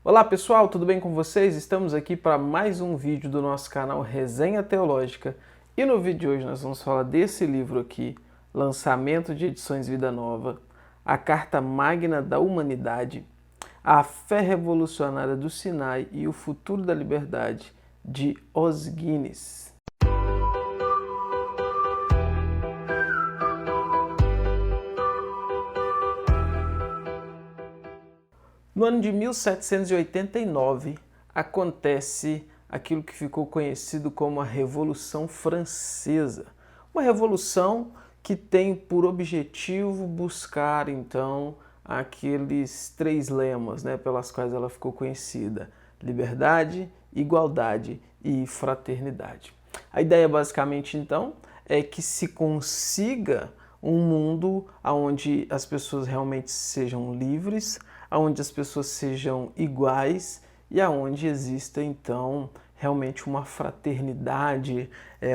Olá pessoal, tudo bem com vocês? Estamos aqui para mais um vídeo do nosso canal Resenha Teológica e no vídeo de hoje nós vamos falar desse livro aqui, Lançamento de Edições Vida Nova, a Carta Magna da Humanidade, a Fé Revolucionária do Sinai e o Futuro da Liberdade, de Os Guinness. No ano de 1789, acontece aquilo que ficou conhecido como a Revolução Francesa. Uma revolução que tem por objetivo buscar, então, aqueles três lemas, pelas quais ela ficou conhecida: liberdade, igualdade e fraternidade. A ideia, basicamente, então, é que se consiga um mundo onde as pessoas realmente sejam livres, onde as pessoas sejam iguais e aonde exista então realmente uma fraternidade,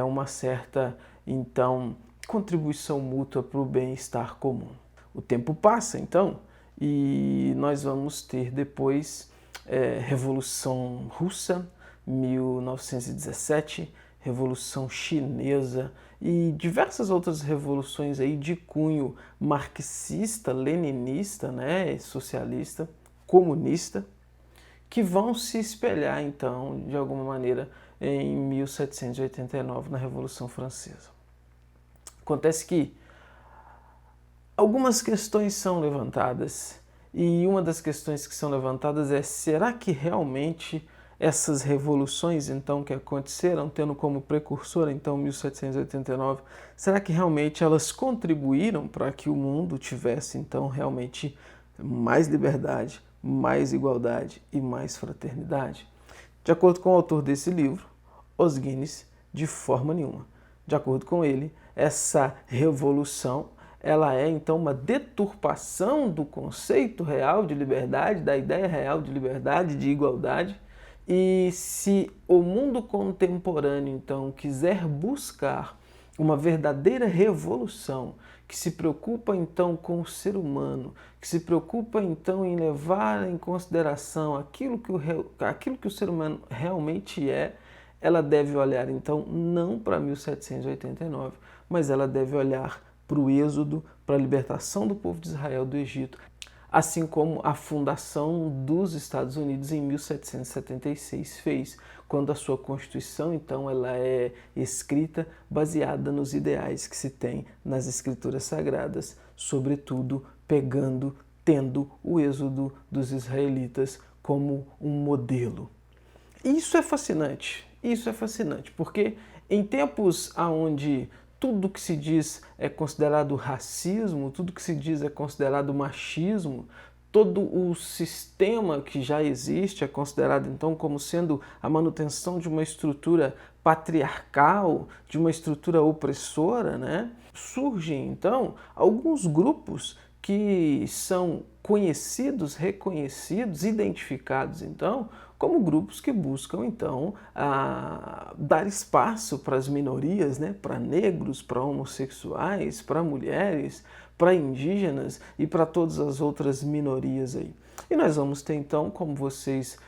uma certa então contribuição mútua para o bem-estar comum. O tempo passa então e nós vamos ter depois Revolução Russa, 1917, Revolução Chinesa e diversas outras revoluções aí de cunho marxista, leninista, socialista, comunista, que vão se espelhar então, de alguma maneira, em 1789 na Revolução Francesa. Acontece que algumas questões são levantadas e uma das questões que são levantadas é: será que realmente essas revoluções então que aconteceram, tendo como precursor então 1789, será que realmente elas contribuíram para que o mundo tivesse então realmente mais liberdade, mais igualdade e mais fraternidade? De acordo com o autor desse livro, Os Guinness, de forma nenhuma. De acordo com ele, essa revolução ela é então uma deturpação do conceito real de liberdade, da ideia real de liberdade, de igualdade. E se o mundo contemporâneo, então, quiser buscar uma verdadeira revolução, que se preocupa, então, com o ser humano, que se preocupa, então, em levar em consideração aquilo que o ser humano realmente é, ela deve olhar, então, não para 1789, mas ela deve olhar para o Êxodo, para a libertação do povo de Israel do Egito, assim como a fundação dos Estados Unidos em 1776 fez, quando a sua Constituição, então, ela é escrita baseada nos ideais que se tem nas Escrituras Sagradas, sobretudo tendo o êxodo dos israelitas como um modelo. Isso é fascinante, porque em tempos onde tudo que se diz é considerado racismo, tudo que se diz é considerado machismo, todo o sistema que já existe é considerado então como sendo a manutenção de uma estrutura patriarcal, de uma estrutura opressora, Surgem então alguns grupos que são conhecidos, reconhecidos, identificados então como grupos que buscam então dar espaço para as minorias, para negros, para homossexuais, para mulheres, para indígenas e para todas as outras minorias aí. E nós vamos ter então, como vocês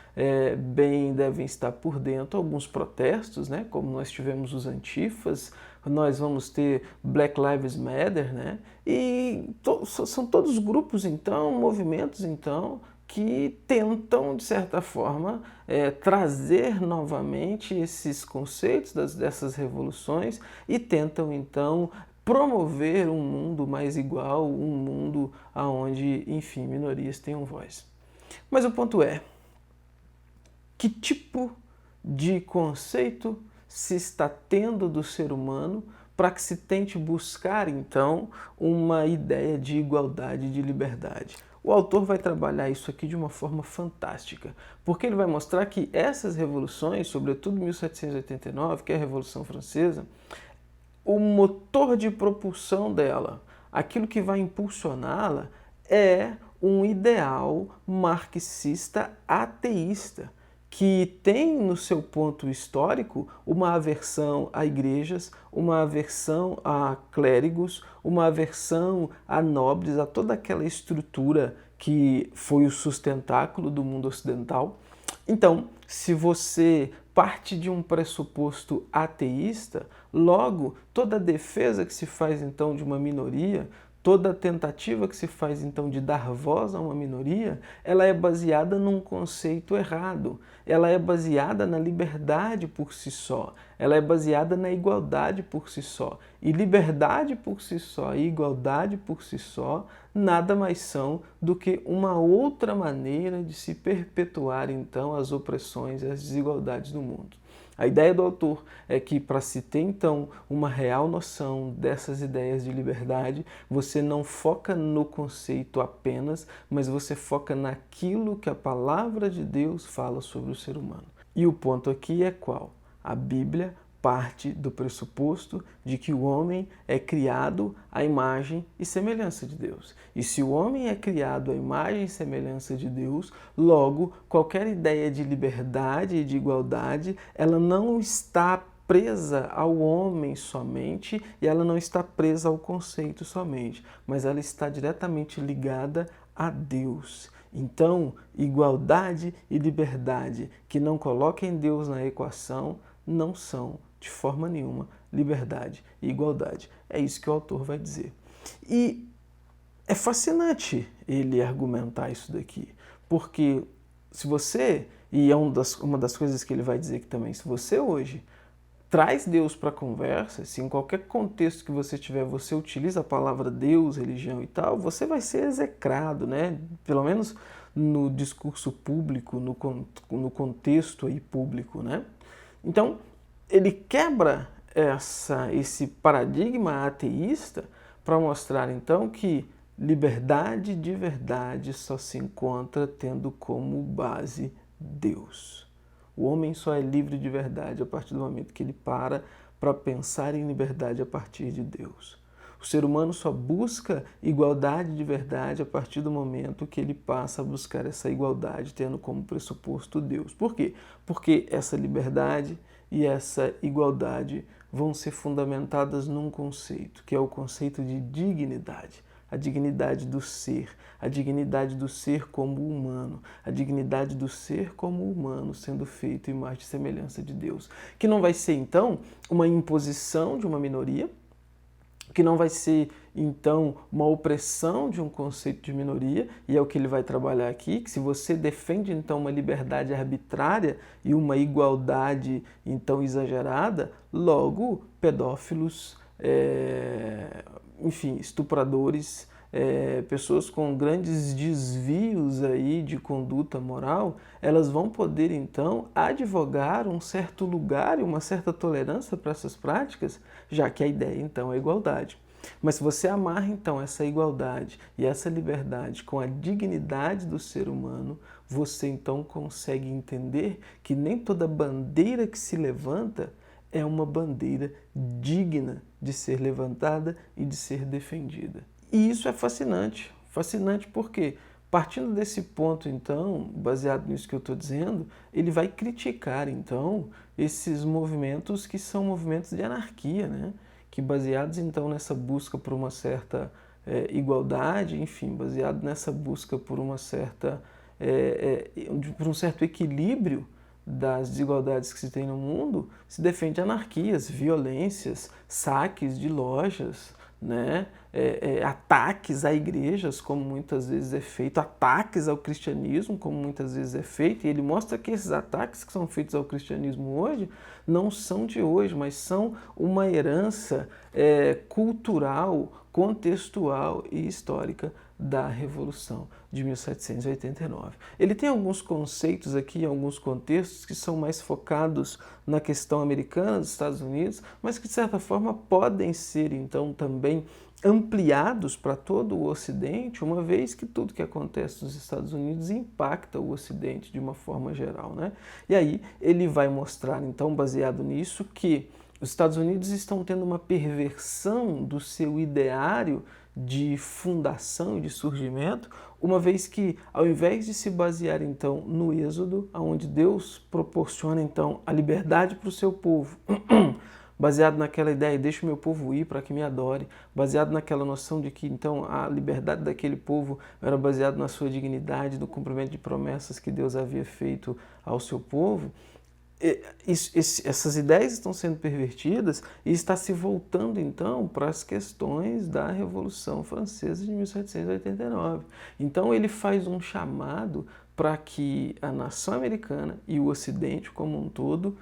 bem devem estar por dentro, alguns protestos, como nós tivemos os antifas, nós vamos ter Black Lives Matter, e são todos grupos então, movimentos então, que tentam, de certa forma, trazer novamente esses conceitos dessas revoluções e tentam, então, promover um mundo mais igual, um mundo onde, enfim, minorias tenham voz. Mas o ponto é, que tipo de conceito se está tendo do ser humano para que se tente buscar, então, uma ideia de igualdade, de liberdade? O autor vai trabalhar isso aqui de uma forma fantástica, porque ele vai mostrar que essas revoluções, sobretudo 1789, que é a Revolução Francesa, o motor de propulsão dela, aquilo que vai impulsioná-la, é um ideal marxista ateísta, que tem no seu ponto histórico uma aversão a igrejas, uma aversão a clérigos, uma aversão a nobres, a toda aquela estrutura que foi o sustentáculo do mundo ocidental. Então, se você parte de um pressuposto ateísta, logo toda defesa que se faz então de uma minoria, toda tentativa que se faz então de dar voz a uma minoria, ela é baseada num conceito errado. Ela é baseada na liberdade por si só. Ela é baseada na igualdade por si só. E liberdade por si só e igualdade por si só nada mais são do que uma outra maneira de se perpetuar então as opressões e as desigualdades do mundo. A ideia do autor é que, para se ter então uma real noção dessas ideias de liberdade, você não foca no conceito apenas, mas você foca naquilo que a palavra de Deus fala sobre o ser humano. E o ponto aqui é qual? A Bíblia parte do pressuposto de que o homem é criado à imagem e semelhança de Deus. E se o homem é criado à imagem e semelhança de Deus, logo, qualquer ideia de liberdade e de igualdade, ela não está presa ao homem somente e ela não está presa ao conceito somente, mas ela está diretamente ligada a Deus. Então, igualdade e liberdade que não coloquem Deus na equação não são, de forma nenhuma, liberdade e igualdade. É isso que o autor vai dizer. E é fascinante ele argumentar isso daqui, porque se você, e é uma das coisas que ele vai dizer aqui também, se você hoje traz Deus para a conversa, se em qualquer contexto que você tiver, você utiliza a palavra Deus, religião e tal, você vai ser execrado, né? Pelo menos no discurso público, no contexto aí público, né? Então, ele quebra esse paradigma ateísta para mostrar, então, que liberdade de verdade só se encontra tendo como base Deus. O homem só é livre de verdade a partir do momento que ele para pensar em liberdade a partir de Deus. O ser humano só busca igualdade de verdade a partir do momento que ele passa a buscar essa igualdade, tendo como pressuposto Deus. Por quê? Porque essa liberdade e essa igualdade vão ser fundamentadas num conceito, que é o conceito de dignidade. A dignidade do ser como humano, a dignidade do ser como humano sendo feito em imagem e semelhança de Deus. Que não vai ser, então, uma imposição de uma minoria, que não vai ser, então, uma opressão de um conceito de minoria, e é o que ele vai trabalhar aqui, que se você defende, então, uma liberdade arbitrária e uma igualdade, então, exagerada, logo, pedófilos, enfim, estupradores, pessoas com grandes desvios aí de conduta moral, elas vão poder então advogar um certo lugar e uma certa tolerância para essas práticas, já que a ideia então é a igualdade. Mas se você amarra então essa igualdade e essa liberdade com a dignidade do ser humano, você então consegue entender que nem toda bandeira que se levanta é uma bandeira digna de ser levantada e de ser defendida. E isso é fascinante. Fascinante porque, partindo desse ponto, então, baseado nisso que eu estou dizendo, ele vai criticar, então, esses movimentos que são movimentos de anarquia, né? Que baseados, então, nessa busca por uma certa igualdade, enfim, baseado nessa busca por uma certa, por um certo equilíbrio das desigualdades que se tem no mundo, se defende anarquias, violências, saques de lojas, né? Ataques a igrejas, como muitas vezes é feito, ataques ao cristianismo, como muitas vezes é feito, e ele mostra que esses ataques que são feitos ao cristianismo hoje não são de hoje, mas são uma herança cultural, contextual e histórica da Revolução de 1789. Ele tem alguns conceitos aqui, alguns contextos que são mais focados na questão americana dos Estados Unidos, mas que de certa forma podem ser então também ampliados para todo o Ocidente, uma vez que tudo que acontece nos Estados Unidos impacta o Ocidente de uma forma geral, né? E aí ele vai mostrar então, baseado nisso, que os Estados Unidos estão tendo uma perversão do seu ideário de fundação e de surgimento, uma vez que, ao invés de se basear então no Êxodo, onde Deus proporciona então a liberdade para o seu povo, baseado naquela ideia, deixa o meu povo ir para que me adore, baseado naquela noção de que então a liberdade daquele povo era baseada na sua dignidade, no cumprimento de promessas que Deus havia feito ao seu povo. Essas ideias estão sendo pervertidas e está se voltando então para as questões da Revolução Francesa de 1789. Então ele faz um chamado para que a nação americana e o Ocidente como um todo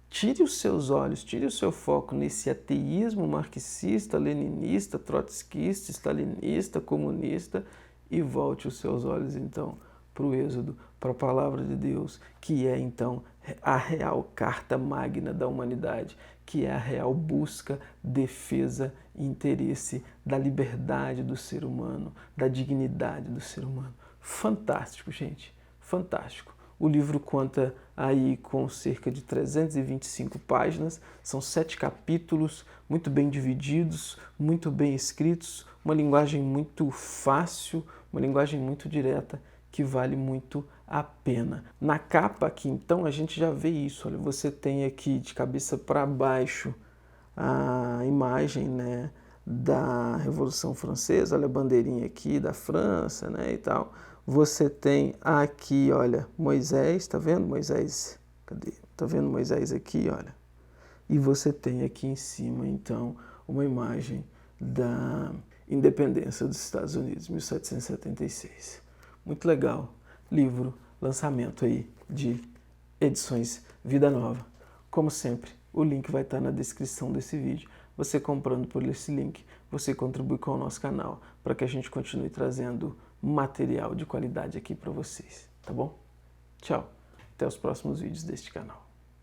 tire os seus olhos, tire o seu foco nesse ateísmo marxista, leninista, trotskista, stalinista, comunista e volte os seus olhos então para o Êxodo, para a palavra de Deus, que é então a real carta magna da humanidade, que é a real busca, defesa e interesse da liberdade do ser humano, da dignidade do ser humano. Fantástico, gente, fantástico. O livro conta aí com cerca de 325 páginas, são 7 capítulos, muito bem divididos, muito bem escritos, uma linguagem muito fácil, uma linguagem muito direta, que vale muito a pena. Na capa aqui, então, a gente já vê isso. Olha, você tem aqui de cabeça para baixo a imagem, né, da Revolução Francesa, olha a bandeirinha aqui da França, né, e tal. Você tem aqui, olha, Moisés, tá vendo Moisés? Cadê? Tá vendo Moisés aqui, olha? E você tem aqui em cima, então, uma imagem da independência dos Estados Unidos, 1776. Muito legal. Livro, lançamento aí de Edições Vida Nova. Como sempre, o link vai estar na descrição desse vídeo. Você comprando por esse link, você contribui com o nosso canal para que a gente continue trazendo material de qualidade aqui para vocês, tá bom? Tchau. Até os próximos vídeos deste canal.